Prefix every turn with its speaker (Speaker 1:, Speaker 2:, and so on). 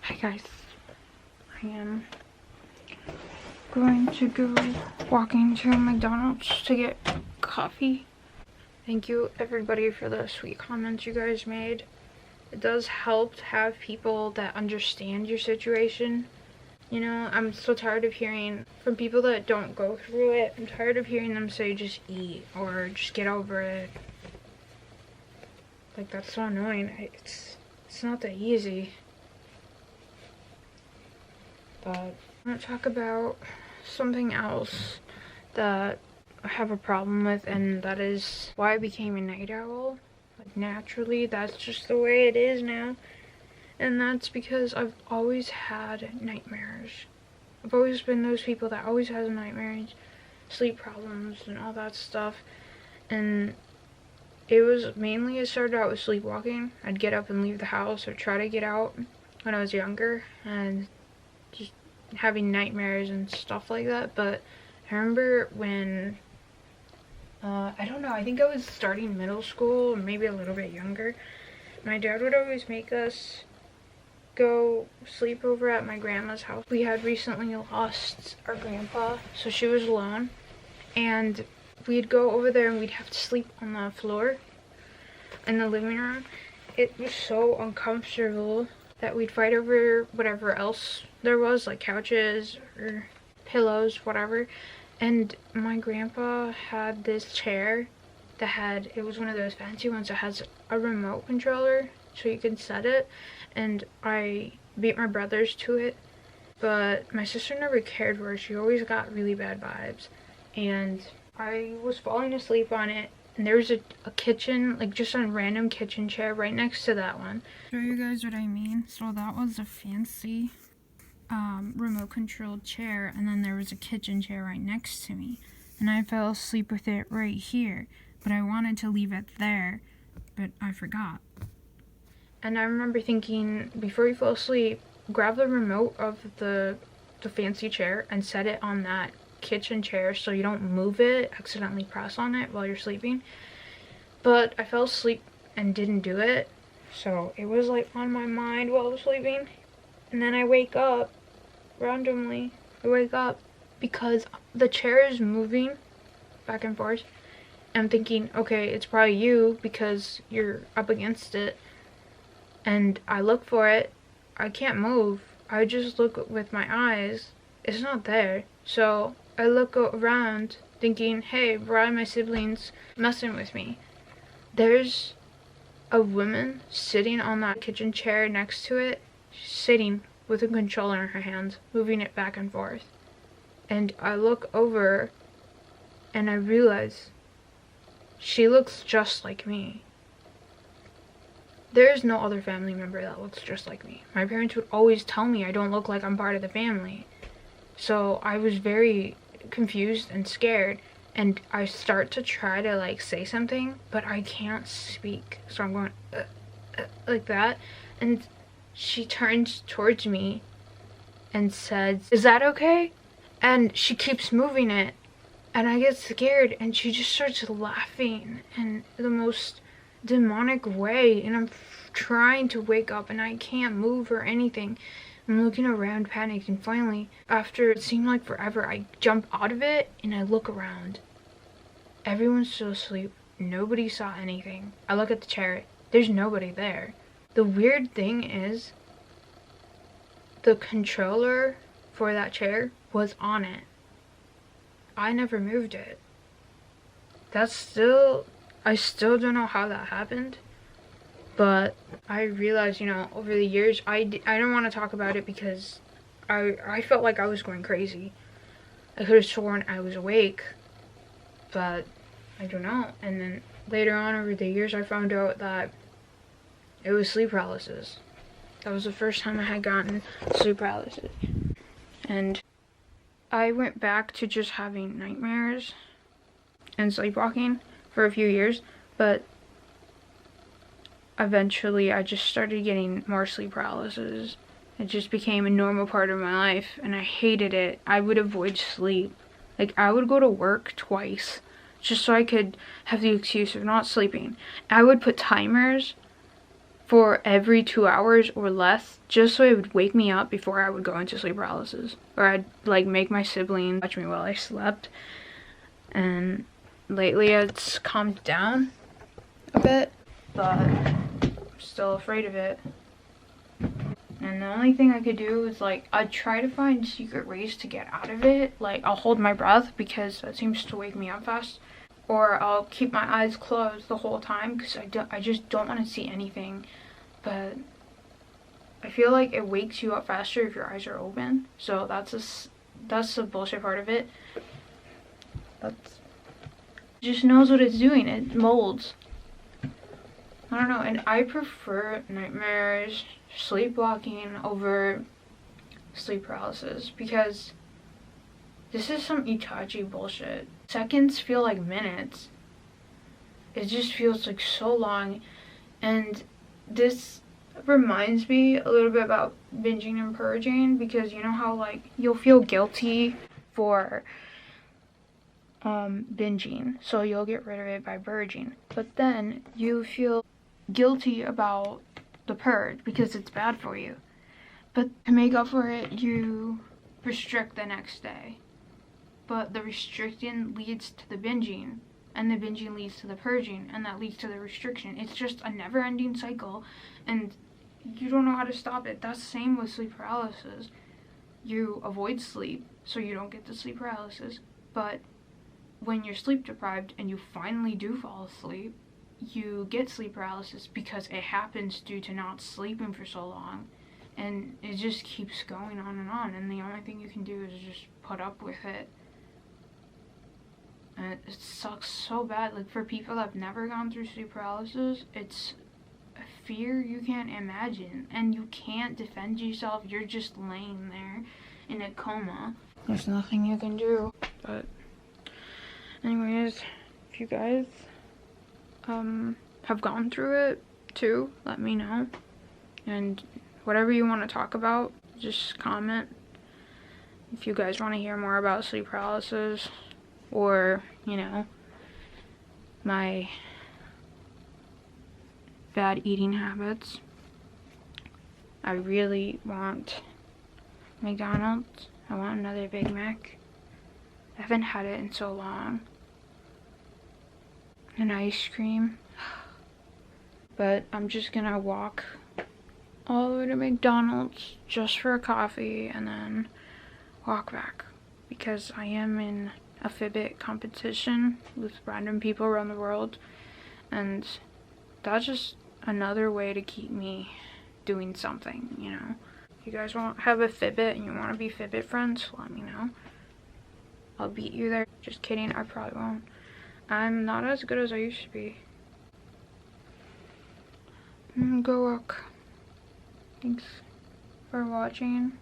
Speaker 1: Hi guys, I am going to go walking to McDonald's to get coffee. Thank you everybody for the sweet comments you guys made. It does help to have people that understand your situation. You know, I'm so tired of hearing from people that don't go through it. I'm tired of hearing them say just eat or just get over it. Like, that's so annoying. It's not that easy. But I'm going to talk about something else that I have a problem with, and that is why I became a night owl. Like, naturally, that's just the way it is now. And that's because I've always had nightmares. I've always been those people that always has nightmares, sleep problems, and all that stuff. And it started out with sleepwalking. I'd get up and leave the house or try to get out when I was younger, and just having nightmares and stuff like that. But I remember when I don't know, I think I was starting middle school or maybe a little bit younger. My dad would always make us go sleep over at my grandma's house. We had recently lost our grandpa, so she was alone, and we'd go over there and we'd have to sleep on the floor in the living room. It was so uncomfortable that we'd fight over whatever else there was, like couches or pillows, whatever. And my grandpa had this chair that it was one of those fancy ones that has a remote controller so you can set it, and I beat my brothers to it, but my sister never cared for it. She always got really bad vibes, and I was falling asleep on it, and there was a kitchen, like just a random kitchen chair right next to that one. Show you guys what I mean. So that was a fancy remote controlled chair, and then there was a kitchen chair right next to me, and I fell asleep with it right here, but I wanted to leave it there, but I forgot. And I remember thinking, before you fall asleep, grab the remote of the fancy chair and set it on that kitchen chair so you don't move it, accidentally press on it while you're sleeping. But I fell asleep and didn't do it, so it was like on my mind while I was sleeping. And then I wake up randomly. I wake up because the chair is moving back and forth. I'm thinking, okay, it's probably you because you're up against it. And I look for it. I can't move. I just look with my eyes. It's not there. So I look around thinking, hey, why are my siblings messing with me? There's a woman sitting on that kitchen chair next to it. She's sitting with a controller in her hands, moving it back and forth. And I look over and I realize she looks just like me. There is no other family member that looks just like me. My parents would always tell me I don't look like I'm part of the family. So I was very confused and scared, and I start to try to like say something, but I can't speak. So I'm going like that, and she turns towards me and says, "Is that okay?" And she keeps moving it, and I get scared, and she just starts laughing in the most demonic way, and I'm trying to wake up and I can't move or anything. I'm looking around, panicked, and finally, after it seemed like forever, I jump out of it and I look around. Everyone's still asleep. Nobody saw anything. I look at the chair. There's nobody there. The weird thing is, the controller for that chair was on it. I never moved it. I still don't know how that happened, but I realized, you know, over the years, I don't want to talk about it because I felt like I was going crazy. I could have sworn I was awake, but I don't know. And then later on over the years, I found out that it was sleep paralysis. That was the first time I had gotten sleep paralysis. And I went back to just having nightmares and sleepwalking for a few years, but eventually I just started getting more sleep paralysis. It just became a normal part of my life, and I hated it. I would avoid sleep. Like, I would go to work twice just so I could have the excuse of not sleeping. I would put timers for every 2 hours or less, just so it would wake me up before I would go into sleep paralysis. Or I'd like make my sibling watch me while I slept. And lately it's calmed down a bit, but I'm still afraid of it. And the only thing I could do is like, I'd try to find secret ways to get out of it. Like, I'll hold my breath because that seems to wake me up fast. Or I'll keep my eyes closed the whole time because I just don't want to see anything. But I feel like it wakes you up faster if your eyes are open. So that's the bullshit part of it. It just knows what it's doing. It molds. I don't know, and I prefer nightmares, sleepwalking over sleep paralysis because this is some Itachi bullshit. Seconds feel like minutes. It just feels like so long. And this reminds me a little bit about binging and purging, because you know how like you'll feel guilty for binging, so you'll get rid of it by purging. But then you feel guilty about the purge because it's bad for you. But to make up for it, you restrict the next day. But the restriction leads to the binging, and the binging leads to the purging, and that leads to the restriction. It's just a never-ending cycle, and you don't know how to stop it. That's the same with sleep paralysis. You avoid sleep, so you don't get the sleep paralysis. But when you're sleep deprived and you finally do fall asleep, you get sleep paralysis because it happens due to not sleeping for so long. And it just keeps going on, and the only thing you can do is just put up with it. And it sucks so bad. Like, for people that have never gone through sleep paralysis, it's a fear you can't imagine, and you can't defend yourself. You're just laying there in a coma. There's nothing you can do. But anyways, if you guys have gone through it too, let me know. And whatever you want to talk about, just comment. If you guys want to hear more about sleep paralysis, or, you know, my bad eating habits. I really want McDonald's. I want another Big Mac. I haven't had it in so long. An ice cream. But I'm just gonna walk all the way to McDonald's just for a coffee and then walk back, because I am in a Fitbit competition with random people around the world, and that's just another way to keep me doing something, you know. If you guys have a Fitbit and you want to be Fitbit friends, let me know. I'll beat you there. Just kidding, I probably won't. I'm not as good as I used to be. Go walk. Thanks for watching.